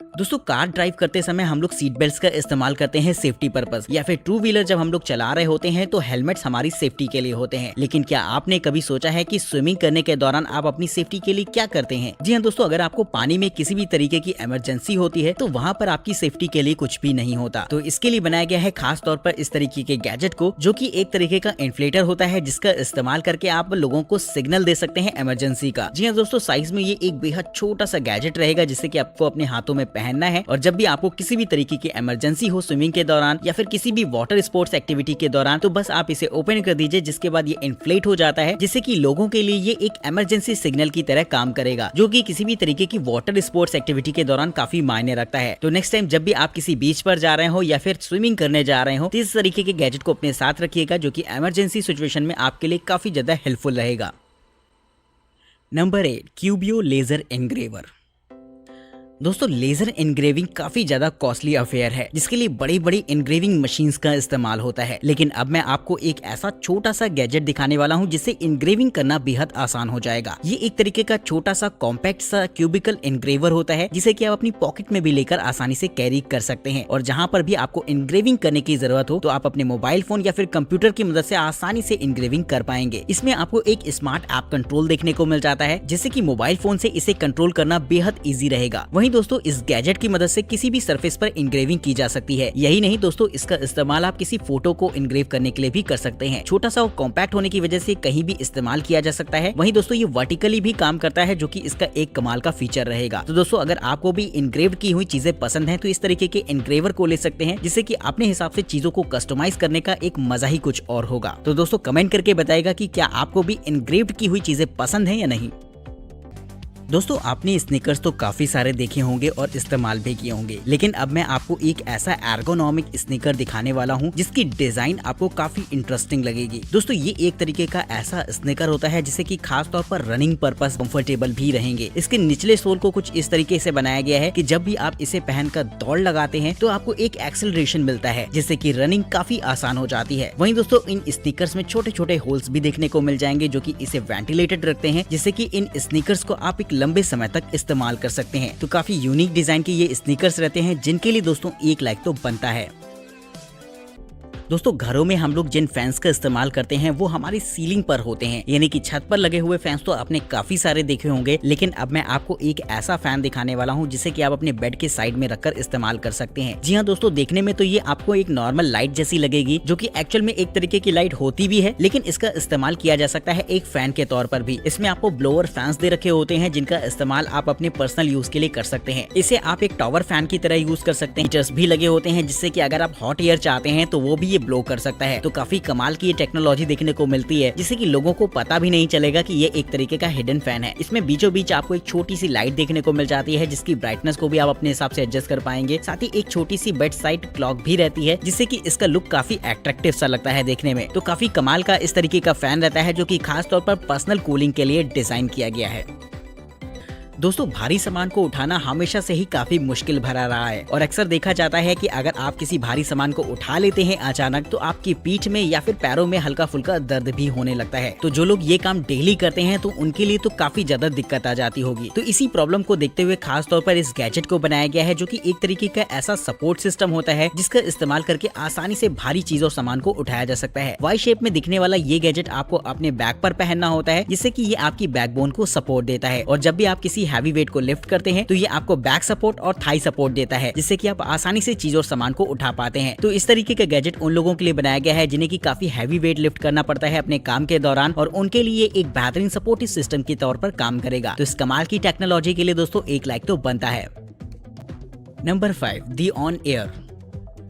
दोस्तों car drive करते समय हम लोग सीट बेल्ट का इस्तेमाल करते हैं सेफ्टी पर्पस, या फिर टू व्हीलर जब हम लोग चला रहे होते हैं तो हेलमेट्स हमारी सेफ्टी के लिए होते हैं। लेकिन क्या आपने कभी सोचा है कि स्विमिंग करने के दौरान आप अपनी सेफ्टी के लिए क्या करते हैं? जी हाँ दोस्तों, अगर आपको पानी में किसी भी तरीके की इमरजेंसी होती है तो वहाँ पर आपकी सेफ्टी के लिए कुछ भी नहीं होता। तो इसके लिए बनाया गया है खास तौर पर इस तरीके के गैजेट को, जो की एक तरीके का इन्फ्लेटर होता है जिसका इस्तेमाल करके आप लोगों को सिग्नल दे सकते हैं इमरजेंसी का। जी हाँ दोस्तों, साइज में ये एक बेहद छोटा सा गैजेट रहेगा जिससे कि आपको अपने हाथों में पहनना है, और जब भी आपको किसी भी तरीके की इमरजेंसी हो स्विमिंग के दौरान या फिर किसी भी वाटर स्पोर्ट्स एक्टिविटी के दौरान, तो बस आप इसे ओपन कर दीजिए, जिसके बाद ये इन्फ्लेट हो जाता है, जिससे कि लोगों के लिए ये एक इमरजेंसी सिग्नल की तरह काम करेगा, जो कि किसी भी तरीके की वाटर स्पोर्ट्स एक्टिविटी के दौरान काफी मायने रखता है। तो नेक्स्ट टाइम जब भी आप किसी बीच पर जा रहे हो या फिर स्विमिंग करने जा रहे हो तो इस तरीके के गैजेट को अपने साथ रखिएगा, जो कि इमरजेंसी सिचुएशन में आपके लिए काफी ज्यादा हेल्पफुल रहेगा। Number 8, Cubiio laser engraver. दोस्तों लेजर एनग्रेविंग काफी ज्यादा कॉस्टली अफेयर है, जिसके लिए बड़ी बड़ी एनग्रेविंग मशीन्स का इस्तेमाल होता है। लेकिन अब मैं आपको एक ऐसा छोटा सा गैजेट दिखाने वाला हूं जिससे एनग्रेविंग करना बेहद आसान हो जाएगा। ये एक तरीके का छोटा सा कॉम्पैक्ट सा क्यूबिकल एनग्रेवर होता है, जिसे कि आप अपनी पॉकेट में भी लेकर आसानी से कैरी कर सकते हैं, और जहां पर भी आपको एनग्रेविंग करने की जरूरत हो तो आप अपने मोबाइल फोन या फिर कंप्यूटर की मदद से आसानी से एनग्रेविंग कर पाएंगे। इसमें आपको एक स्मार्ट ऐप कंट्रोल देखने को मिल जाता है, जिससे कि मोबाइल फोन से इसे कंट्रोल करना बेहद ईजी रहेगा। वहीं दोस्तों इस गैजेट की मदद से किसी भी सरफेस पर इंग्रेविंग की जा सकती है। यही नहीं दोस्तों, इसका इस्तेमाल आप किसी फोटो को इंग्रेव करने के लिए भी कर सकते हैं। छोटा सा और कॉम्पैक्ट होने की वजह से कहीं भी इस्तेमाल किया जा सकता है। वहीं दोस्तों ये वर्टिकली भी काम करता है, जो कि इसका एक कमाल का फीचर रहेगा। तो दोस्तों अगर आपको भी इंग्रेव्ड की हुई चीजें पसंद है तो इस तरीके के इंग्रेवर को ले सकते हैं, जिससे कि अपने हिसाब से चीजों को कस्टमाइज करने का एक मजा ही कुछ और होगा। तो दोस्तों कमेंट करके बताएगा कि क्या आपको भी इंग्रेव्ड की हुई चीजें पसंद है या नहीं। दोस्तों आपने स्नीकर्स तो काफी सारे देखे होंगे और इस्तेमाल भी किए होंगे, लेकिन अब मैं आपको एक ऐसा एर्गोनॉमिक स्नीकर दिखाने वाला हूं जिसकी डिजाइन आपको काफी इंटरेस्टिंग लगेगी। दोस्तों ये एक तरीके का ऐसा स्नीकर होता है जिसे कि खास तौर पर रनिंग पर्पस कंफर्टेबल भी रहेंगे। इसके निचले सोल को कुछ इस तरीके से बनाया गया है कि जब भी आप इसे पहनकर दौड़ लगाते हैं तो आपको एक एक्सेलरेशन मिलता है, जिससे कि रनिंग काफी आसान हो जाती है। वहीं दोस्तों इन स्नीकर्स में छोटे छोटे होल्स भी देखने को मिल जाएंगे, जो कि इसे वेंटिलेटेड रखते हैं, जिससे कि इन स्नीकर्स को आप एक लंबे समय तक इस्तेमाल कर सकते हैं। तो काफी यूनिक डिजाइन के ये स्नीकर्स रहते हैं, जिनके लिए दोस्तों एक लाइक तो बनता है। दोस्तों घरों में हम लोग जिन फैंस का इस्तेमाल करते हैं वो हमारी सीलिंग पर होते हैं, यानी कि छत पर लगे हुए फैंस तो आपने काफी सारे देखे होंगे, लेकिन अब मैं आपको एक ऐसा फैन दिखाने वाला हूं जिसे कि आप अपने बेड के साइड में रखकर इस्तेमाल कर सकते हैं। जी हाँ दोस्तों, देखने में तो ये आपको एक नॉर्मल लाइट जैसी लगेगी, जो कि एक्चुअल में एक तरीके की लाइट होती भी है, लेकिन इसका इस्तेमाल किया जा सकता है एक फैन के तौर पर भी। इसमें आपको ब्लोअर फैंस दे रखे होते हैं, जिनका इस्तेमाल आप अपने पर्सनल यूज के लिए कर सकते हैं। इसे आप एक टॉवर फैन की तरह यूज कर सकते हैं। हीटर्स भी लगे होते हैं, जिससे कि अगर आप हॉट एयर चाहते हैं तो वो भी ये ब्लो कर सकता है। तो काफी कमाल की ये टेक्नोलॉजी देखने को मिलती है, जिससे कि लोगों को पता भी नहीं चलेगा कि ये एक तरीके का हिडन फैन है। इसमें बीचों बीच आपको एक छोटी सी लाइट देखने को मिल जाती है, जिसकी ब्राइटनेस को भी आप अपने हिसाब से एडजस्ट कर पाएंगे। साथ ही एक छोटी सी बेड साइड क्लॉक भी रहती है, जिससे कि इसका लुक काफी अट्रैक्टिव सा लगता है देखने में। तो काफी कमाल का इस तरीके का फैन रहता है, जो कि खास तौर पर पर्सनल कूलिंग के लिए डिजाइन किया गया है। दोस्तों भारी सामान को उठाना हमेशा से ही काफी मुश्किल भरा रहा है, और अक्सर देखा जाता है कि अगर आप किसी भारी सामान को उठा लेते हैं अचानक, तो आपकी पीठ में या फिर पैरों में हल्का फुल्का दर्द भी होने लगता है। तो जो लोग ये काम डेली करते हैं तो उनके लिए तो काफी ज्यादा दिक्कत आ जाती होगी। तो इसी प्रॉब्लम को देखते हुए खास तौर पर इस गैजेट को बनाया गया है, जो कि एक तरीके का ऐसा सपोर्ट सिस्टम होता है जिसका इस्तेमाल करके आसानी से भारी चीज और सामान को उठाया जा सकता है। वाई शेप में दिखने वाला ये गैजेट आपको अपने बैक पर पहनना होता है, जिससे कि ये आपकी बैकबोन को सपोर्ट देता है, और जब भी आप किसी हैवी वेट को लिफ्ट करते हैं तो ये आपको बैक सपोर्ट और थाई सपोर्ट देता है, जिससे कि आप आसानी से चीज और सामान को उठा पाते हैं। तो इस तरीके का गैजेट उन लोगों के लिए बनाया गया है जिन्हें की काफी हैवी वेट लिफ्ट करना पड़ता है अपने काम के दौरान, और उनके लिए एक बेहतरीन सपोर्टिव सिस्टम के तौर पर काम करेगा। तो इस कमाल की टेक्नोलॉजी के लिए दोस्तों एक लाइक तो बनता है। Number 5, the on air.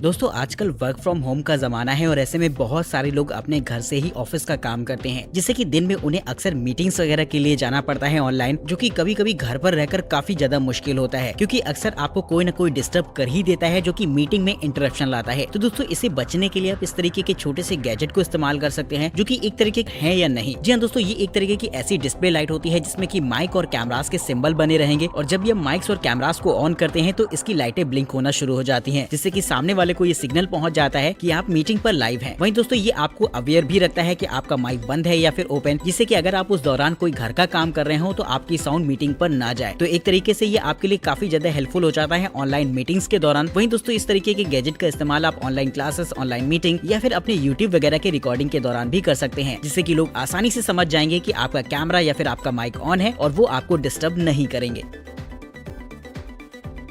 दोस्तों आजकल वर्क फ्रॉम होम का जमाना है, और ऐसे में बहुत सारे लोग अपने घर से ही ऑफिस का काम करते हैं, जिससे कि दिन में उन्हें अक्सर मीटिंग्स वगैरह के लिए जाना पड़ता है ऑनलाइन, जो कि कभी कभी घर पर रहकर काफी ज्यादा मुश्किल होता है, क्योंकि अक्सर आपको कोई न कोई डिस्टर्ब कर ही देता है, जो कि मीटिंग में इंटरप्शन लाता है। तो दोस्तों इससे बचने के लिए आप इस तरीके के छोटे से गैजेट को इस्तेमाल कर सकते हैं, जो कि एक तरीके है या नहीं। जी हाँ दोस्तों, ये एक तरीके की ऐसी डिस्प्ले लाइट होती है जिसमें की माइक और कैमरास के सिंबल बने रहेंगे, और जब ये माइक्स और कैमरास को ऑन करते हैं तो इसकी लाइटें ब्लिंक होना शुरू हो जाती है, जिससे कि सामने वाले वाले को ये सिग्नल पहुंच जाता है कि आप मीटिंग पर लाइव हैं। वहीं दोस्तों ये आपको अवेयर भी रखता है कि आपका माइक बंद है या फिर ओपन, जिससे कि अगर आप उस दौरान कोई घर का काम कर रहे हो तो आपकी साउंड मीटिंग पर ना जाए। तो एक तरीके से ये आपके लिए काफी ज्यादा हेल्पफुल हो जाता है ऑनलाइन मीटिंग्स के दौरान। वहीं दोस्तों इस तरीके के गैजेट का इस्तेमाल आप ऑनलाइन क्लासेस, ऑनलाइन मीटिंग या फिर अपने यूट्यूब वगैरह के रिकॉर्डिंग के दौरान भी कर सकते हैं, जिससे कि लोग आसानी से समझ जाएंगे कि आपका कैमरा या फिर आपका माइक ऑन है और वो आपको डिस्टर्ब नहीं करेंगे।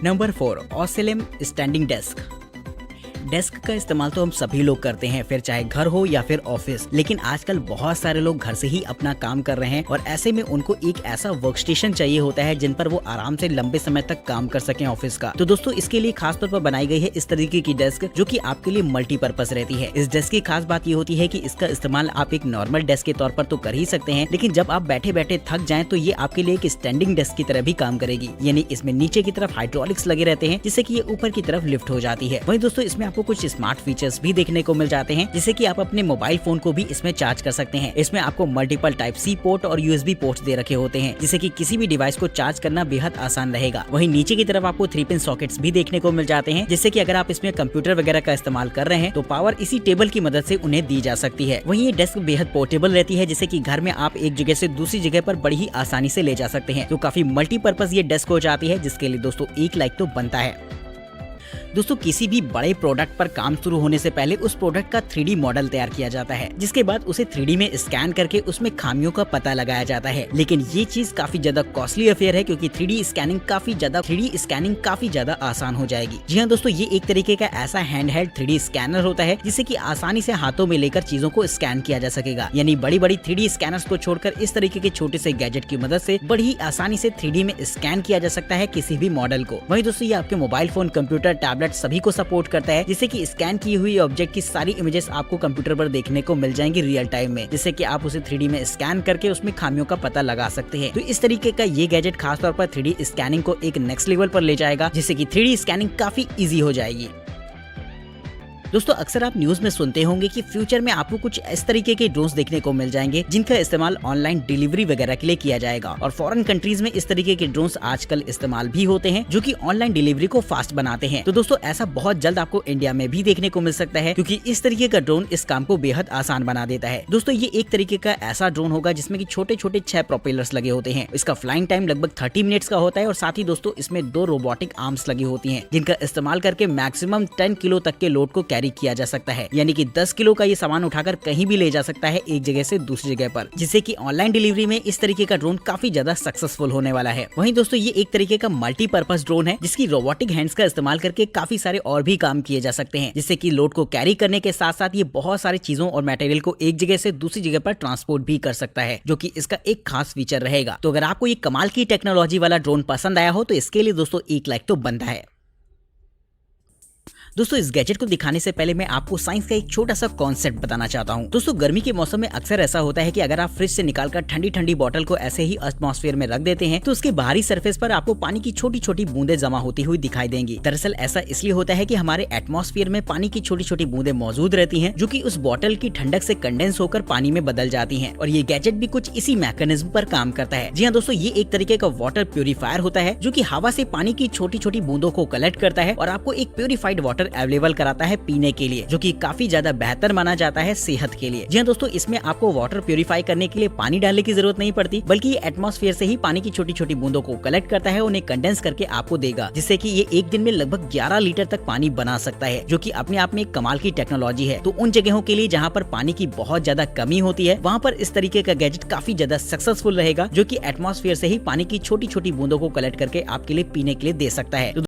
नंबर 4, ऑसिलम स्टैंडिंग डेस्क। डेस्क का इस्तेमाल तो हम सभी लोग करते हैं, फिर चाहे घर हो या फिर ऑफिस, लेकिन आजकल बहुत सारे लोग घर से ही अपना काम कर रहे हैं और ऐसे में उनको एक ऐसा वर्क स्टेशन चाहिए होता है जिन पर वो आराम से लंबे समय तक काम कर सकें ऑफिस का। तो दोस्तों इसके लिए खास तौर पर बनाई गई है इस तरीके की डेस्क, जो कि आपके लिए मल्टीपर्पज रहती है। इस डेस्क की खास बात ये होती है कि इसका इस्तेमाल आप एक नॉर्मल डेस्क के तौर पर तो कर ही सकते हैं, लेकिन जब आप बैठे बैठे थक जाएं तो ये आपके लिए एक स्टैंडिंग डेस्क की तरह भी काम करेगी। यानी इसमें नीचे की तरफ हाइड्रोलिक्स लगे रहते हैं, जिससे कि ये ऊपर की तरफ लिफ्ट हो जाती है। वहीं दोस्तों इसमें आपको कुछ स्मार्ट फीचर्स भी देखने को मिल जाते हैं, जिससे कि आप अपने मोबाइल फोन को भी इसमें चार्ज कर सकते हैं। इसमें आपको मल्टीपल टाइप सी पोर्ट और यूएसबी पोर्ट्स दे रखे होते हैं, जिससे कि किसी भी डिवाइस को चार्ज करना बेहद आसान रहेगा। वहीं नीचे की तरफ आपको 3 पिन सॉकेट्स भी देखने को मिल जाते हैं, जिससे कि अगर आप इसमें कंप्यूटर वगैरह का इस्तेमाल कर रहे हैं तो पावर इसी टेबल की मदद से उन्हें दी जा सकती है। वहीं ये डेस्क बेहद पोर्टेबल रहती है, जिससे कि घर में आप एक जगह से दूसरी जगह पर बड़ी ही आसानी से ले जा सकते हैं। तो काफी मल्टीपर्पज ये डेस्क हो जाती है, जिसके लिए दोस्तों एक लाइक तो बनता है। दोस्तों किसी भी बड़े प्रोडक्ट पर काम शुरू होने से पहले उस प्रोडक्ट का 3D मॉडल तैयार किया जाता है, जिसके बाद उसे 3D में स्कैन करके उसमें खामियों का पता लगाया जाता है। लेकिन ये चीज काफी ज्यादा कॉस्टली अफेयर है, क्योंकि 3D स्कैनिंग काफी ज्यादा आसान हो जाएगी। जी हाँ दोस्तों, ये एक तरीके का ऐसा हैंडहेल्ड 3D स्कैनर होता है, जिससे कि आसानी से हाथों में लेकर चीजों को स्कैन किया जा सकेगा। यानी बड़ी बड़ी 3D स्कैनर्स को छोड़कर इस तरीके के छोटे से गैजेट की मदद से बड़ी ही आसानी से 3D में स्कैन किया जा सकता है किसी भी मॉडल को। वहीं दोस्तों ये आपके मोबाइल फोन, कंप्यूटर, टैबलेट सभी को सपोर्ट करता है, जिससे कि स्कैन की हुई ऑब्जेक्ट की सारी इमेजेस आपको कंप्यूटर पर देखने को मिल जाएंगी रियल टाइम में, जिससे कि आप उसे 3D में स्कैन करके उसमें खामियों का पता लगा सकते हैं। तो इस तरीके का ये गैजेट खासतौर पर 3D स्कैनिंग को एक नेक्स्ट लेवल पर ले जाएगा, जिससे कि 3D स्कैनिंग काफी इजी हो जाएगी। दोस्तों अक्सर आप न्यूज में सुनते होंगे कि फ्यूचर में आपको कुछ इस तरीके के ड्रोन्स देखने को मिल जाएंगे, जिनका इस्तेमाल ऑनलाइन डिलीवरी वगैरह के लिए किया जाएगा। और फॉरेन कंट्रीज में इस तरीके के ड्रोन्स आजकल इस्तेमाल भी होते हैं, जो कि ऑनलाइन डिलीवरी को फास्ट बनाते हैं। तो दोस्तों ऐसा बहुत जल्द आपको इंडिया में भी देखने को मिल सकता है, क्योंकि इस तरीके का ड्रोन इस काम को बेहद आसान बना देता है। दोस्तों ये एक तरीके का ऐसा ड्रोन होगा जिसमें कि छोटे छोटे 6 प्रोपेलर्स लगे होते हैं। इसका फ्लाइंग टाइम लगभग 30 मिनट्स का होता है, और साथ ही दोस्तों इसमें 2 रोबोटिक आर्म्स लगी होती है, जिनका इस्तेमाल करके मैक्सिमम 10 किलो तक के लोड को कैरी किया जा सकता है। यानी कि 10 किलो का ये सामान उठाकर कहीं भी ले जा सकता है एक जगह से दूसरी जगह पर, जिससे कि ऑनलाइन डिलीवरी में इस तरीके का ड्रोन काफी ज्यादा सक्सेसफुल होने वाला है। वहीं दोस्तों ये एक तरीके का मल्टीपर्पज ड्रोन है, जिसकी रोबोटिक हैंड्स का इस्तेमाल करके काफी सारे और भी काम किए जा सकते हैं, जिससे कि लोड को कैरी करने के साथ साथ ये बहुत सारी चीजों और मटेरियल को एक जगह से दूसरी जगह पर ट्रांसपोर्ट भी कर सकता है, जो कि इसका एक खास फीचर रहेगा। तो अगर आपको ये कमाल की टेक्नोलॉजी वाला ड्रोन पसंद आया हो तो इसके लिए दोस्तों एक लाइक तो बनता है। दोस्तों इस गैजेट को दिखाने से पहले मैं आपको साइंस का एक छोटा सा कॉन्सेप्ट बताना चाहता हूँ। दोस्तों गर्मी के मौसम में अक्सर ऐसा होता है कि अगर आप फ्रिज से निकालकर ठंडी ठंडी बोतल को ऐसे ही एटमॉस्फेयर में रख देते हैं तो उसके बाहरी सरफेस पर आपको पानी की छोटी छोटी बूंदें जमा होती हुई दिखाई देंगी। दरअसल ऐसा इसलिए होता है कि हमारे एटमॉस्फेयर में पानी की छोटी छोटी बूंदें मौजूद रहती हैं, जो कि उस बोतल की ठंडक से कंडेंस होकर पानी में बदल जाती हैं। और ये गैजेट भी कुछ इसी मैकेनिज्म पर काम करता है। जी हाँ दोस्तों, ये एक तरीके का वाटर प्यूरिफायर होता है, जो कि हवा से पानी की छोटी छोटी बूंदों को कलेक्ट करता है और आपको एक प्यूरिफाइड वाटर अवेलेबल कराता है पीने के लिए, जो कि काफी ज्यादा बेहतर माना जाता है सेहत के लिए। जी हाँ दोस्तों, इसमें आपको वाटर प्यूरिफाई करने के लिए पानी डालने की जरूरत नहीं पड़ती, बल्कि ये एटमॉस्फेयर से ही पानी की छोटी छोटी बूंदों को कलेक्ट करता है, उन्हें कंडेंस करके आपको देगा, जिससे कि ये एक दिन में लगभग 11 लीटर तक पानी बना सकता है, जो कि अपने आप में एक कमाल की टेक्नोलॉजी है। तो उन जगहों के लिए जहाँ पर पानी की बहुत ज्यादा कमी होती है, वहाँ पर इस तरीके का गैजेट काफी ज्यादा सक्सेसफुल रहेगा, जो कि एटमॉस्फेयर से ही पानी की छोटी छोटी बूंदों को कलेक्ट करके आपके लिए पीने के लिए दे सकता है।